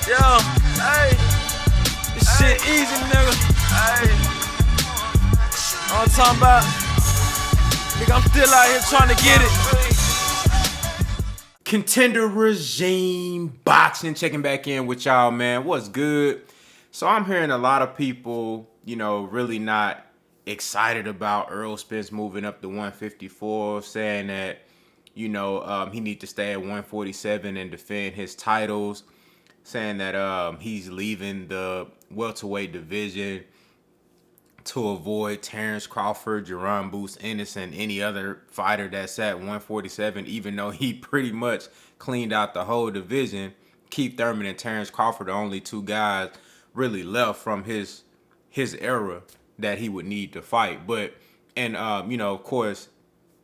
Yo, hey, this shit easy, nigga. Hey, all I'm talking about, nigga, I'm still out here trying to get it. Contender Regime Boxing, checking back in with y'all, man. What's good? So I'm hearing a lot of people, really not excited about Errol Spence moving up to 154, saying that, he needs to stay at 147 and defend his titles, saying that he's leaving the welterweight division to avoid Terrence Crawford, Jerron Boots Ennis, and any other fighter that's at 147, even though he pretty much cleaned out the whole division. Keith Thurman and Terrence Crawford are only two guys really left from his era that he would need to fight. But, and, of course,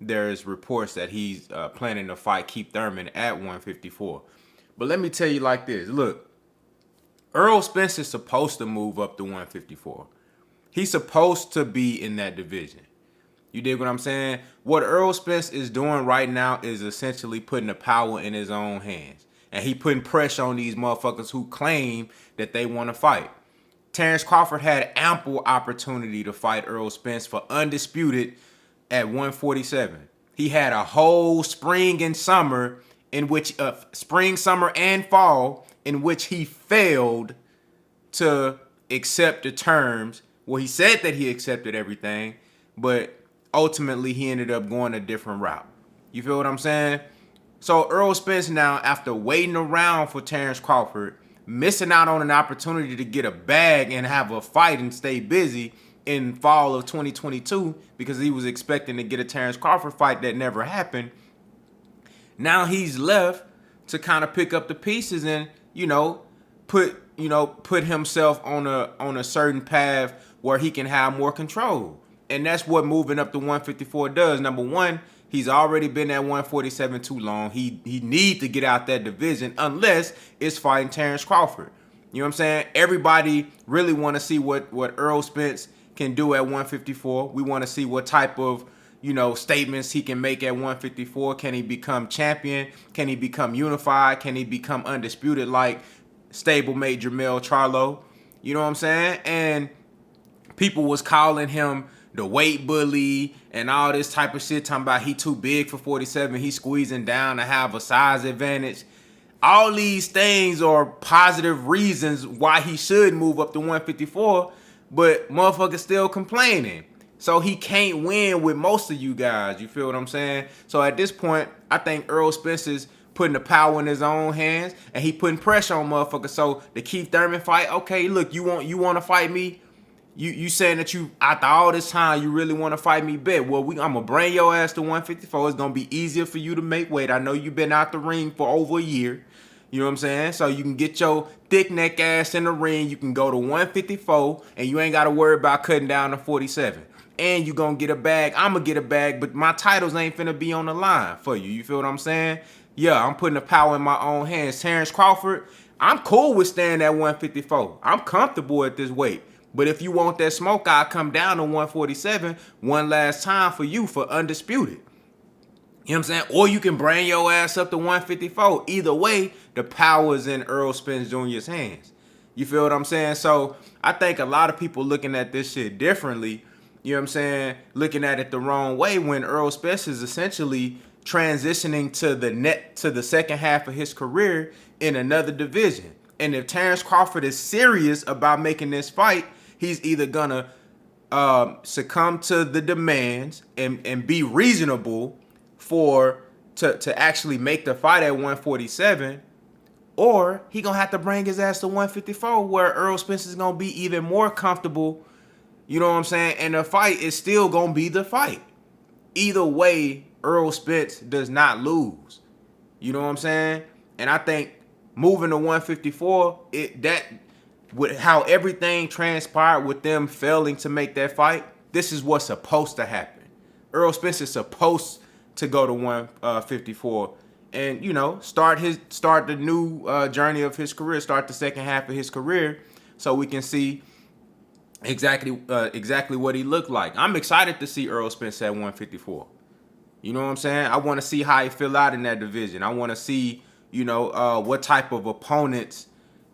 there's reports that he's planning to fight Keith Thurman at 154. But let me tell you like this. Look, Errol Spence is supposed to move up to 154. He's supposed to be in that division. You dig what I'm saying? What Errol Spence is doing right now is essentially putting the power in his own hands. And he putting pressure on these motherfuckers who claim that they want to fight. Terrence Crawford had ample opportunity to fight Errol Spence for Undisputed at 147. He had a whole spring and summer summer and fall in which he failed to accept the terms. Well, he said that he accepted everything, but ultimately he ended up going a different route. You feel what I'm saying? So Errol Spence now, after waiting around for Terrence Crawford, missing out on an opportunity to get a bag and have a fight and stay busy in fall of 2022 because he was expecting to get a Terrence Crawford fight that never happened. Now he's left to kind of pick up the pieces and, put himself on a certain path where he can have more control. And that's what moving up to 154 does. Number one, he's already been at 147 too long. He need to get out that division unless it's fighting Terrence Crawford. You know what I'm saying? Everybody really want to see what Errol Spence can do at 154. We want to see what type of statements he can make at 154. Can he become champion? Can he become unified? Can he become undisputed like stablemate Jermell Charlo? You know what I'm saying? And people was calling him the weight bully and all this type of shit, talking about he too big for 47, he's squeezing down to have a size advantage. All these things are positive reasons why he should move up to 154, but motherfuckers still complaining. So he can't win with most of you guys. You feel what I'm saying? So at this point, I think Errol Spence is putting the power in his own hands, and he putting pressure on motherfuckers. So the Keith Thurman fight, okay, look, you want to fight me? You saying that you, after all this time, you really want to fight me? Bet. Well, I'm going to bring your ass to 154. It's going to be easier for you to make weight. I know you've been out the ring for over a year. You know what I'm saying? So you can get your thick neck ass in the ring. You can go to 154, and you ain't got to worry about cutting down to 47. And you going to get a bag. I'm going to get a bag, but my titles ain't finna be on the line for you. You feel what I'm saying? Yeah, I'm putting the power in my own hands. Terrence Crawford, I'm cool with staying at 154. I'm comfortable at this weight. But if you want that smoke, I'll come down to 147 one last time for you for Undisputed. You know what I'm saying? Or you can bring your ass up to 154. Either way, the power's in Errol Spence Jr.'s hands. You feel what I'm saying? So I think a lot of people looking at this shit differently, you know what I'm saying, looking at it the wrong way when Errol Spence is essentially transitioning to the second half of his career in another division. And if Terrence Crawford is serious about making this fight, he's either gonna succumb to the demands and be reasonable to actually make the fight at 147, or he gonna have to bring his ass to 154 where Errol Spence is gonna be even more comfortable. You know what I'm saying? And the fight is still gonna be the fight. Either way, Errol Spence does not lose. You know what I'm saying? And I think moving to 154, with how everything transpired with them failing to make that fight, this is what's supposed to happen. Errol Spence is supposed to go to 154 and start the new journey of his career, start the second half of his career, so we can see exactly what he looked like. I'm excited to see Errol Spence at 154. You know what I'm saying? I want to see how he feel out in that division. I want to see what type of opponents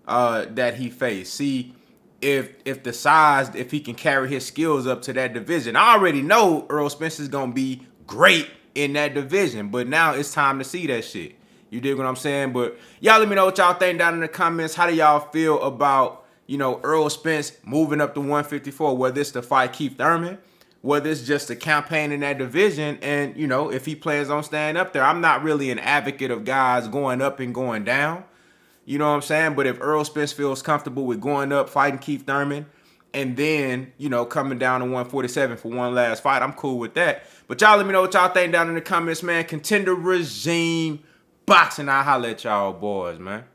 that he faced. See if the size, if he can carry his skills up to that division. I already know Errol Spence is gonna be great in that division, but now it's time to see that shit. You dig what I'm saying? But y'all let me know what y'all think down in the comments. How do y'all feel about, you know, Errol Spence moving up to 154, whether it's to fight Keith Thurman, whether it's just a campaign in that division, and, you know, if he plans on staying up there. I'm not really an advocate of guys going up and going down. You know what I'm saying? But if Errol Spence feels comfortable with going up, fighting Keith Thurman, and then, you know, coming down to 147 for one last fight, I'm cool with that. But y'all let me know what y'all think down in the comments, man. Contender regime boxing. I'll holler at y'all boys, man.